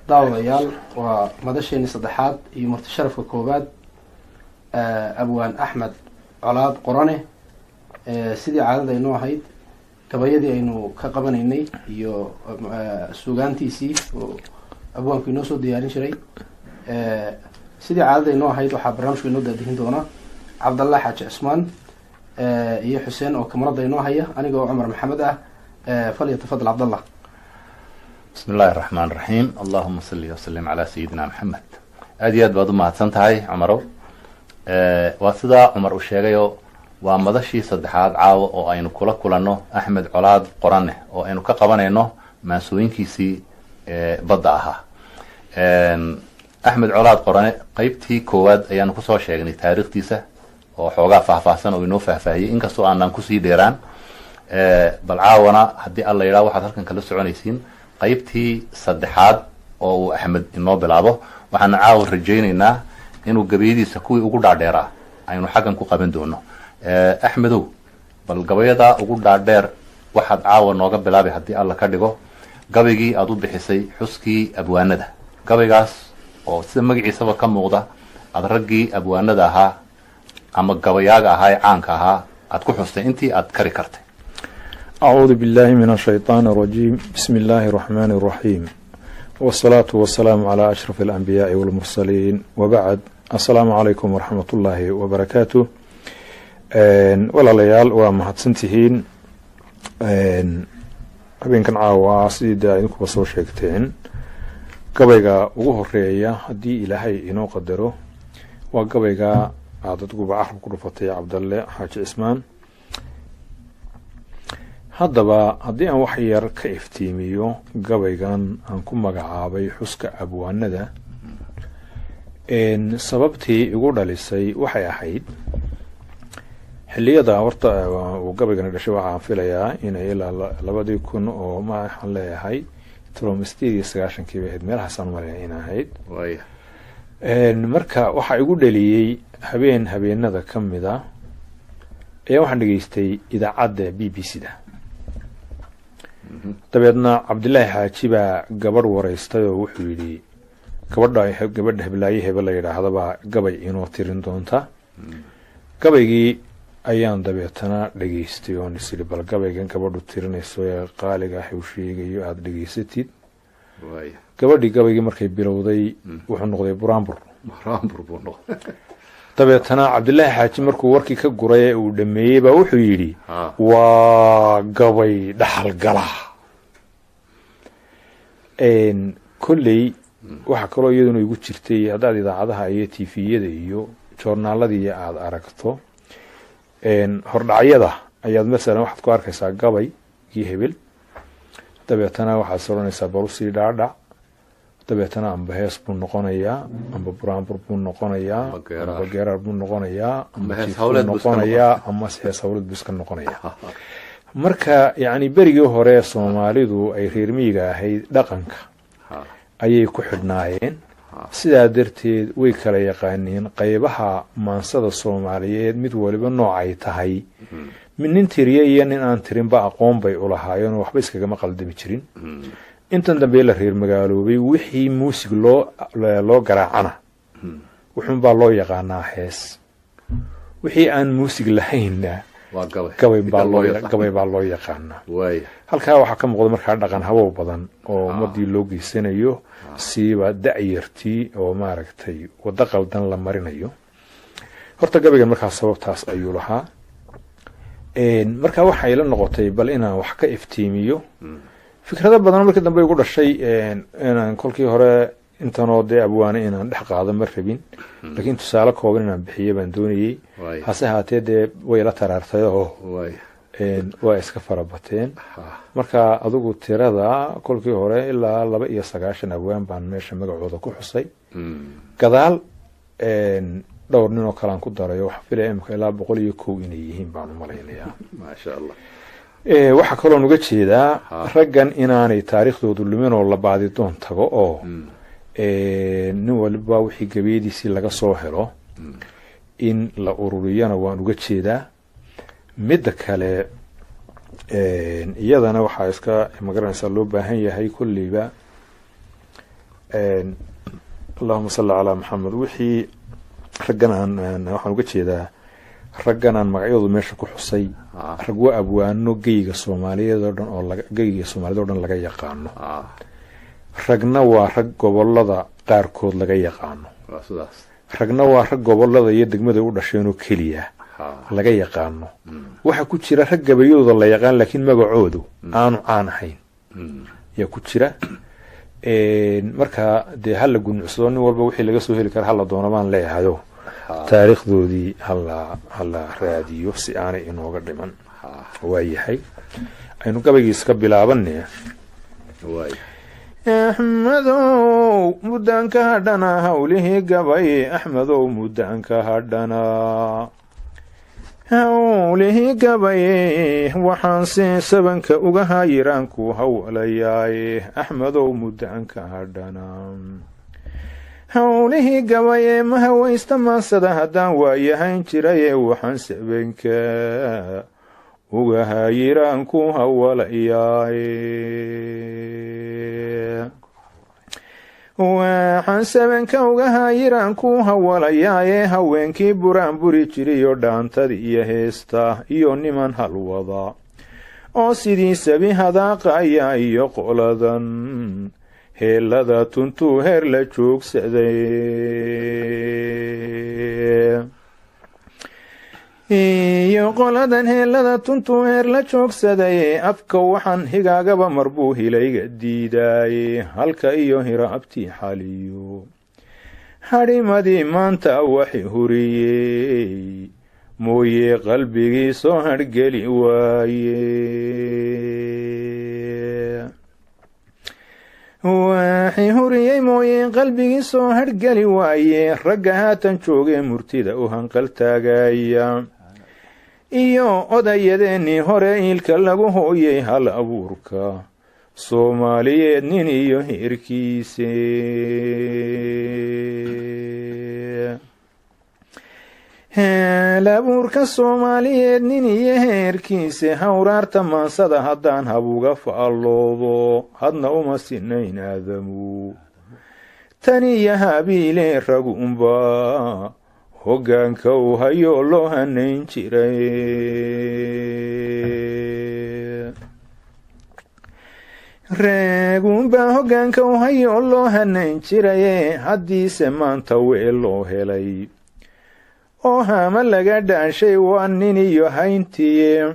daawadayaal waa madasheeni saddexaad iyo marti sharafka koowaad abwaan axmed colaad qorane sidii caadada aynoo ahayd gabayadii aynu ka qabanaynay iyo suugaantiisii oo abwaanku inoo soo diyaarin jiray sidii caadada aynoo ahayd waxaa barnaamijka inoo daadihin doona cabdallah xaaji cismaan iyo xuseen oo kamarada inoo haya aniga oo cumar maxamed ah falyatafadal cabdallah. بسم الله الرحمن الرحيم اللهم صل وسلم على سيدنا محمد aad iyo aad baad u mahadsan tahay cumarow waa sidaa cumar u sheegayo waa madashii saddexaad caawa oo aynu kula kulanno axmed colaad qorane oo aynu ka qabanayno maasooyinkiisii badda ahaa. axmed colaad qorane qaybtii koowaad ayaanu kusoo sheegnay taariikhdiisa oo xoogaa faahfaahsan oo inoo faahfaahiyey inkastoo aanan kusii dheeraan bal caawana haddii alla yidhaha waxaad halkan kala soconaysiin qaybtii saddexaad oo uu axmed inoo bilaabo. waxaana caawa rajaynaynaa inuu gabayadiisa kuwii ugu dhaadheeraa aynu xaggan ku qaban doono. axmedow bal gabayada ugu dhaadheer waxaad caawa nooga bilaabay haddii alla ka dhigo gabaygii aada u bixisay xuskii abwaanada. gabaygaas oo sida magaciisaba ka muuqda aada raggii abwaanada ahaa ama gabayaaga ahaa ee caanka ahaa aada ku xustay intii aada kari kartay. أعوذ بالله من الشيطان الرجيم بسم الله الرحمن الرحيم والصلاة والسلام على أشرف الأنبياء والمرسلين وبعد السلام عليكم ورحمة الله وبركاته. ولا ليال ومحدثنتهين habeen kan caawa sida idinku basoo sheegteen gabayga ugu horeeya haddii ilaahay inoo qadaro waa gabayga aad dadkuba carab ku dhufatay cabdalle xaaji cismaan. haddaba haddii aan wax yar ka iftiimiyo gabaygan aan ku magacaabay xuska abwaanada sababtii igu dhalisay waxay ahayd xiliyada horta uu gabaygana dhashay waxaan filayaa inay ilaa 2000 oo maxaan leeyahay 1990 bay ahayd meelahaasaan maraya in ahayd marka waxaa igu dhaliyey habeenada ka mida ayaa waxaan dhegaystay idaacadda BBC da dabeedna cabdillaahi xaaji baa gabadh waraystay oo wuxuu yidhi gabadha heblaaye hebel la yidhaahdaba gabay inoo tirin doonta. gabaygii ayaan dabeetana dhegaystay oon is idhi bal gabaygan gabadhu tirinayso ee qaaliga ah uu sheegayo aada dhegaysatid. gabadhii gabaygii markay bilowday wuxuu noqday buraanbur buu noqday. dabeetana cabdillaahi xaaji markuu warkii ka guray ee uu dhameeyey baa wuxuu yidhi waa gabay dhaxal gala. kolley waxaa kaloo iyaduna igu jirtay haddaad idaacadaha iyo tviyada iyo joornaaladii aada aragto hordhacyada ayaad masalan waxaad ku arkaysaa gabay iyo hebel dabeetana waxaad soranaysaa barusii dhaadhac dabeetana amba hees buu noqonayaa amba buraanbur buu noqonayaa amba geeraar buu noqonayaa amba jiif buu noqonayaa ama hees hawlad buu iska noqonayaa. marka yacni berigii hore soomaalidu ay reer miyiga ahayd dhaqanka ayay ku xidhnaayeen sidaa darteed way kala yaqaaneen qaybaha maansada soomaaliyeed mid waliba noocay tahay mid nin tiriye iyo nin aan tirinba aqoon bay u lahaayeen waxba iskagama qaldami jirin. intan dambe la reer magaaloobay wixii muusig loo garaacana wuxuunbaa loo yaqaanaa hees wixii aan muusig lahaynna gabay baa loo yaqaanaa. halkaa waxaa ka muuqda markaa dhaqan habow badan oo ummadii loo geysanayo siiba da-yartii oo maaragtay waddo qaldan la marinayo. horta gabaygan markaa sababtaas ayuu lahaa. markaa waxay la noqotay bal inaan wax ka iftiimiyo fikrado badan markii dambe igu dhashay inaan kolkii hore intanoo dee abwaane inaan dhex qaado ma rabin laakiin tusaale kooban inaan bixiyo baan doonayey. hase haatee dee way la taraartay oo waa iska farabateen. marka adigu tirada kolkii hore ilaa 29 abwaan baan meesha magacooda ku xusay. gadaal dhowr nin oo kalaan ku darayo waxa filaya imika ilaa 101 inay yihiin baan u malaynayaa. maasha allah. waxaa kaloo nuga jeedaa raggan inaanay taariikhdoodu lumin oo la baadi doon tago oo nin waliba wixii gabayadiisii laga soo helo in la ururiyana waan uga jeedaa. midda kale iyadana waxaa iska magaranaysaa loo baahan yahay kulliba allahuma salli calaa maxamed wixii raggan aan waxaan uga jeedaa raggan aan magacyadoodu meesha ku xusay rag waa abwaano geyga soomaaliyeed oo dhan oo geyga soomaaliyed oo dhan laga yaqaano ragna waa rag gobolada qaarkood laga yaqaano ragna waa rag gobolada iyo degmada u dhasheen oo keliya laga yaqaano waxa ku jira rag gabayadooda la yaqaan laakiin magacoodu aanu caan ahayn yaa ku jira marka dee hala gunucsado nin walba wixii laga soo heli kara hala doono baan leeyahayo taariikhdoodii hala raadiyo si aanay inooga dhiman waayahay aynu gabaygiis ka bilaabane axmedow muddaanka hadhana hawlihii gabay axmedow muddaanka hadhana hawlihii gabaye waxaanse sabanka uga hayiraan ku hawlayaaye axmedow muddaanka hadhana hawlihii gabaye ma hawaysta maansada haddaan waayahayn jiraye waxaan sabanka uga hayiraan ku hawalayaaye waxaan sabanka uga hayiraan ku hawalayaaye haweenkii buraan buri jiriyo dhaantadi iyo heesta iyo niman halwada oo sidii sabi hadaaqaya iyo qoladan heelada tuntuu heer la joogsaday iyo qoladan heelada tuntuu heer la joogsaday afka waxaan higaagaba marbuu hilayga diidaaye halka iyo hiraabtii xaliyo hadhimadii maanta waxi huriyey mooye qalbigii soo harhgeli waaye waxi huriyey mooye qalbigii soo harhgeli waaye ragga haatan joogee murtida u hanqaltaagaya iyo odayadeennii hore iilka lagu hooyey hal abuurka soomaaliyeed nin iyo heerkiise hal abuurka soomaaliyeed nin iyo heerkiise hawraarta maansada haddaan habuga faalloodo hadna uma sinayn aadamu tan iyo habiile ragunba hoggaanka uu hayoo loo hanayn jiray reegunbaa hoggaanka uu hayoo loo hanayn jiraye haddiise maanta weel loo helay oo haama laga dhaashay waa nin iyo hayntiye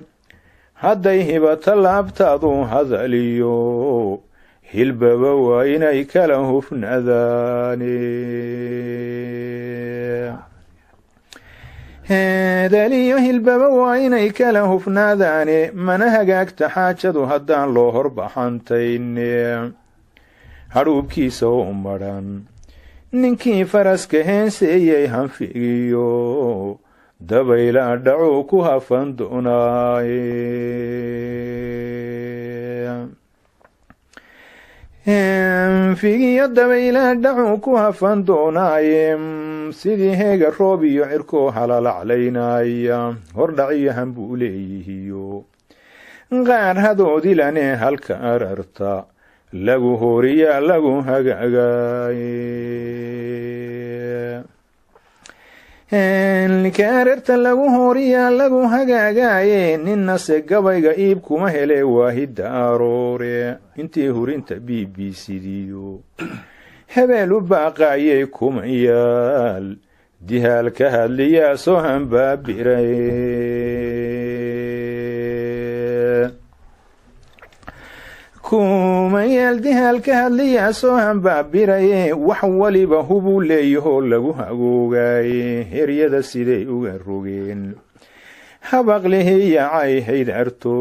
hadday hibata laabtaadu hadaliyo hilbaba waa inay kala hufnadaane heedaliyo hilbaba waa inay kala hufnaadaane mana hagaagta xaajadu haddaan loo horbaxantayne hadhuubkiisa oo madhan ninkii faraska heenseeyey hanfigiyo dabayla dhacuu ku hafan doonaaye hanfigiyo dabayla dhacuu ku hafan doonaaye sidii heega roob iyo cirkoo halalaclaynaya hordhaciyo hanbuu leeyihiyo qaar hadoodilane halka ararta lagu horiyaa lagu hagaagaaye halka ararta lagu horiyaa lagu hagaagaaye ninnase gabayga iib kuma hele waahidda aroore intii hurinta b b cdiyo hebeel u baaqaayay kuma yaal dihaal ka hadliyaa soo hanbaabiray kuma yaal dihaal ka hadliyaa soo hanbaabiraye wax waliba hubuu leeyahoo lagu hagoogaaye heryada siday uga rogeen habaqlihii yacay haydarto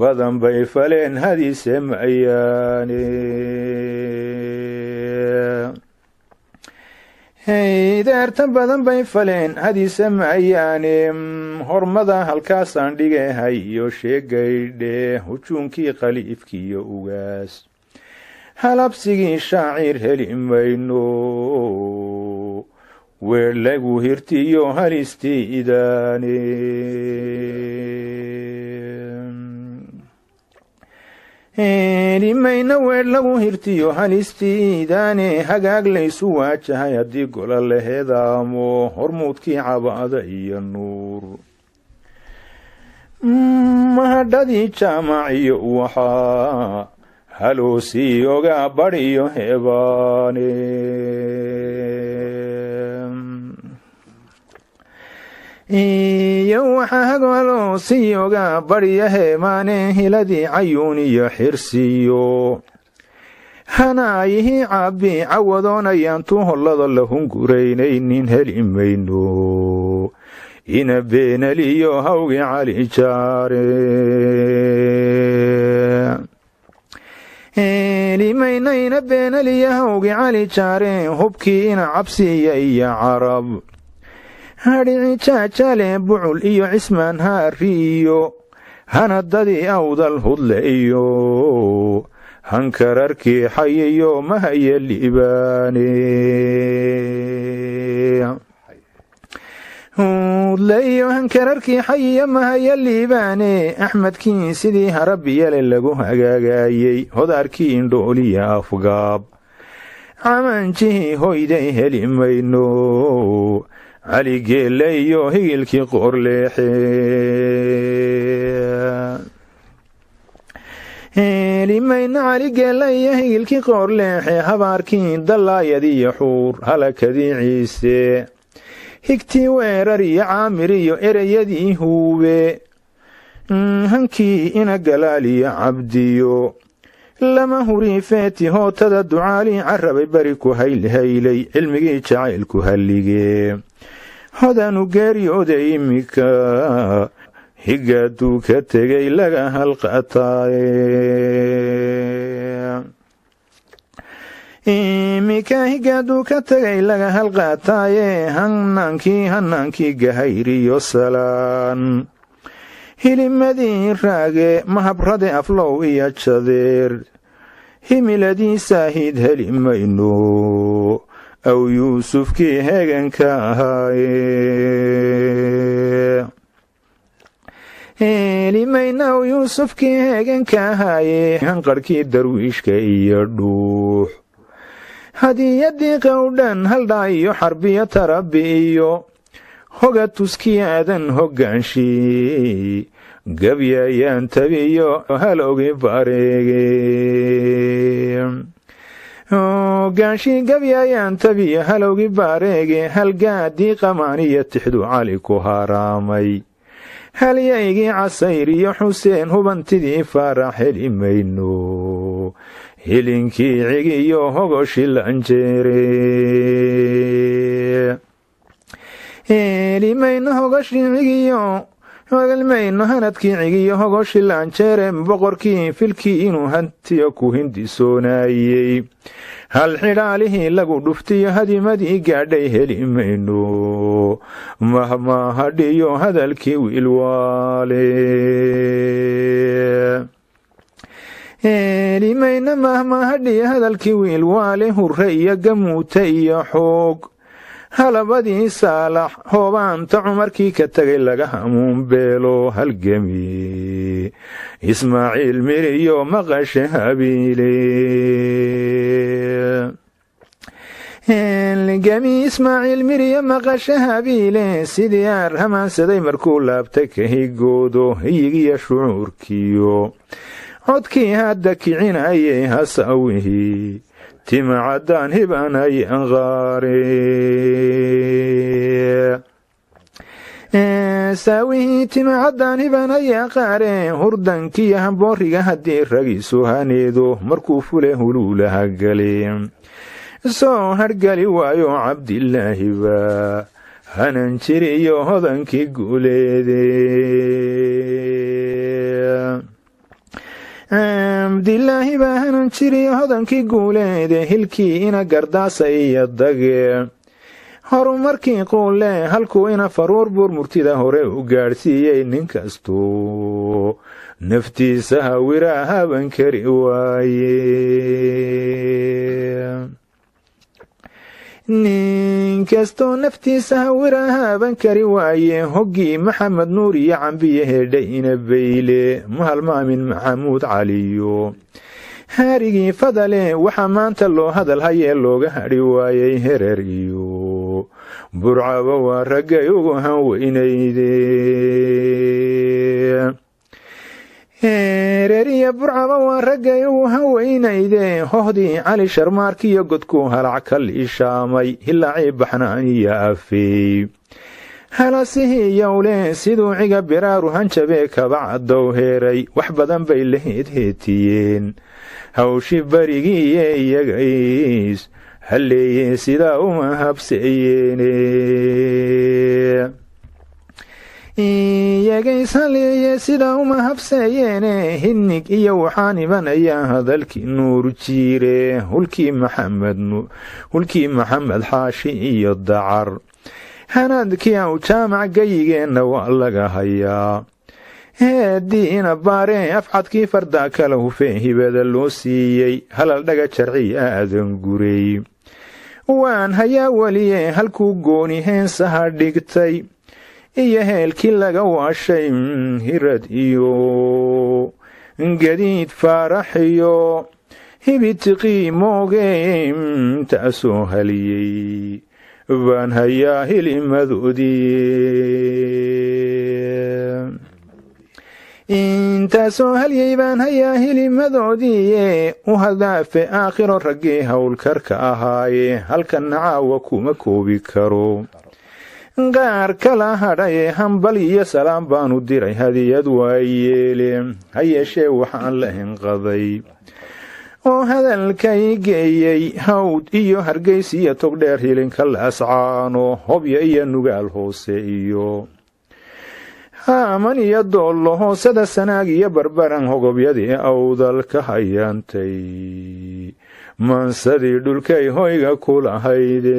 badan bay faleen hadiise mayaane haydaarta badan bay faleen hadiise mayaane hormada halkaasaan dhigahay iyo sheegaydhe hujuunkii khaliifkiiyo ugaas halabsigii shaaciir heli mayno weer lagu hirtiyo halistii idaane limayna weer lagu hirtiyo halistiidaane hagaag laysu waajahay haddii gola la heedaamo hormuudkii cabaada iyo nuur mahadhadii jaamaciyo waxaa haloosii ogaa badhiyo heebaane iyo waxaa hagaloosii ogaa badhiyo heebaane hiladii cayuun iyo xirsiyo hanaayihii cabbi cawadoonayaan tu hollada la hunguraynaynin heli mayno ina beenaliyo hawgii cali jaare limayna ina beenaliyo hawgii cali jaare hubkii ina cabsiya iyo carab hadhici jaajale bucul iyo cismaan haariyo hanadadii awdal hudle iyo hankararkii xayiyo mahaya liibaane hudle iyo hankararkii xayiyo mahaya liibaane axmedkii sidii harabiyale lagu hagaagayey hodaarkii indhooliya afgaab camanjihii hoyday heli mayno caligeelle iyo higilkii qoorleexe limayna caligeelle iyo higilkii qoorleexe habaarkii dallaayadiiyo xuur halakadii ciise higtii weerar iyo caamir iyo ereyadii huube hankii ina galaaliyo cabdiyo lama hurii feeti hootada ducaalii carabay bari ku haylhaylay cilmigii jacaylku halligee hodanu geeriyooda imika higaaduu ka tegay laga halqataaye imika higaaduu ka tegay laga halqaataaye hanaankii gahayriyo salaan hilimadii raage mahabrade aflow iyo jadeer himiladii saahiid heli mayno aw yuusufkii heeganka ahaaye limayna aw yuusufkii heeganka ahaaye hanqarhkii darwiishka iyo dhuux hadiyadii qowdhan haldhaa iyo xarbiyo tarabi iyo hoga tuskii aadan hogaanshii gabyayaan tabiyo halowgii bareege hogaanshii gabyayaan tabiyo halowgii baareege halgaadii qamaaniyo tixdu cali ku haraamay halyaygii casayr iyo xuseen hubantidii faarax heli mayno hilinkii cigiyo hogoshi lanjeere limayno hogoshii cigiyo hogalmayno hanadkii cigiyo hogoshi laanjeere boqorkii filkii inuu hantiyo ku hindisoonayey hal xidhaalihii lagu dhuftiyo hadimadii gaadhay heli mayno mahmahadhiyo hadalkii wiilwaale limayno mahmahadhiyo hadalkii wiilwaale hurre iyo gamuuta iyo xoog halabadii saalax hoobaanta cumarkii ka tegay laga hamuun beelo halgemi ismaaciil miriyo maqashe habiile gemi ismaaciil miriyo maqashe habiile sidii aar hamaansaday markuu laabtay ka higoodo hiyigiyo shucuurkiyo codkii hadda kicinayay hasawihii timacadaan hibanay anqaare saawihii timacadaan hibanay anqaare hurdankiyo hambooriga haddii ragiisu haneedo markuu fule huluulaha gale soo hargali waayo cabdilaahiba hanan jiriyo hodankii guuleede cabdilaahi baa hanan jiriyo hodankii guuleede hilkii ina gardaasa iyo dage horumarkii quulle halkuu ina faruur buur murtida hore u gaadhsiiyey nin kastuu naftiisa hawiraa haban kari waaye nin kastoo naftiisa hawira haaban kari waaye hoggii maxamed nuur iyo cambiye heedha ina bayle ma halmaamin maxamuud caliyo haarigii fadale waxaa maanta loo hadal hayee looga hadhi waayey hereer iyo burcaba waa raggay ugu hanweynayde hereer iyo burcaba waa raggay ugu hanweynayde hohdii cali sharmaarkiyo godkuu halac kal ishaamay hilaacii baxnaaniyo afeey halasihii yowle siduu ciga biraaru hanjabee kabacdow heeray wax badan bay la heedheetiyeen hawshi barigiiye iyagays halleeye sidaa uma habseeyeene iyagays halleeye sidaa uma habseeyeene hinnig iyo waxaan imanayaa hadalkii nuur jiire hulkii maxamed xaashi iyo dacar hanaadkii aw jaamac gayigeenna waa laga hayaa heediina baaree afcadkii fardaa kala hufee hibada loo siiyey halal dhaga jarci aadan guray waan hayaa weliye halkuu gooni heensaha dhigtay iyo heelkii laga waashay hirad iyo gadiid faarax iyo hibitiqii mooge taasoo haliyey baan hayaa hilimadoodii intaasoo halyay baan hayaa hilimadoodiiye u hadaafe aakhiro raggii howlkarka ahaaye halkanna caawa kuma koobi karo qaar kala hadhaye hambal iyo salaam baanu diray hadiyad waayeele ha yeeshee waxaan la hinqaday oo hadalkay geeyey hawd iyo hargeys iyo togdheer hilinka la ascaano hobya iyo nugaal hoose iyo haaman iyo doollo hoosada sanaag iyo barbaran hogobyadii awdal ka hayaantay maansadii dhulkay hoyga ku lahayde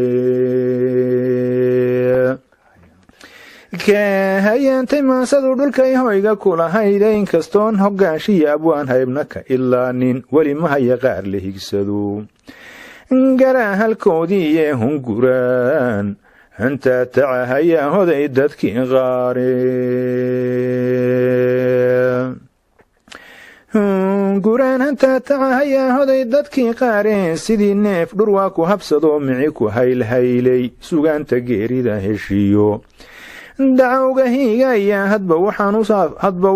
ka hayaantay maansadu dhulkay hoyga kulahayde inkastoon hogaanshiya abwaan haybna ka ilaanin weli ma haya qaar la higsado garaa halkoodii iyo hunguraan hantaa taca hayaa hoday dadkii qaare hunguraan hantaa taca hayaa hoday dadkii qaareen sidii neef dhurwaa ku habsadoo mici ku haylhaylay sugaanta geerida heshiyo dacowga hiigaya hadba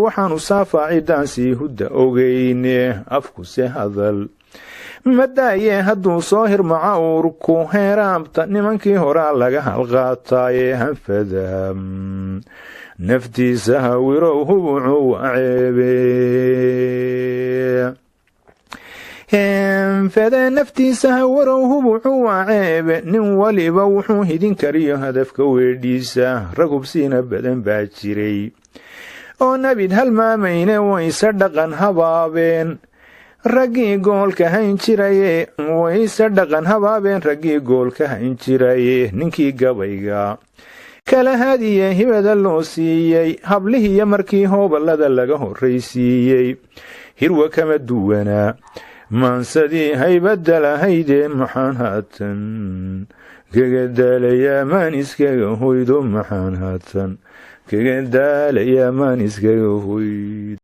waxaanu saafaacidaan sii hudda ogeyne afkuse hadal madaaye hadduu soo hirmaca uurku heeraabta nimankii horaa laga halqaataaye hanfada naftiisa hawirow hubucu waceebe hanfada naftiisa hawarow hubucu waa ceebe nin waliba wuxuu hidin kariyo hadafka weedhiisa rag hubsiina badan baa jiray oo nabid halmaamayne wayse dhaqan habaabeen raggii goolka hayn jiraye wayse dhaqan habaabeen raggii goolka hayn jiraye ninkii gabayga kala hadiye hibada loo siiyey hablihiiyo markii hooballada laga horraysiiyey hirwa kama duwanaa maansadii haybadda lahayde maxaan haatan kaga daalayaa maan iskaga hoydo maxaan haatan kaga daalayaa maan iskaga hoyd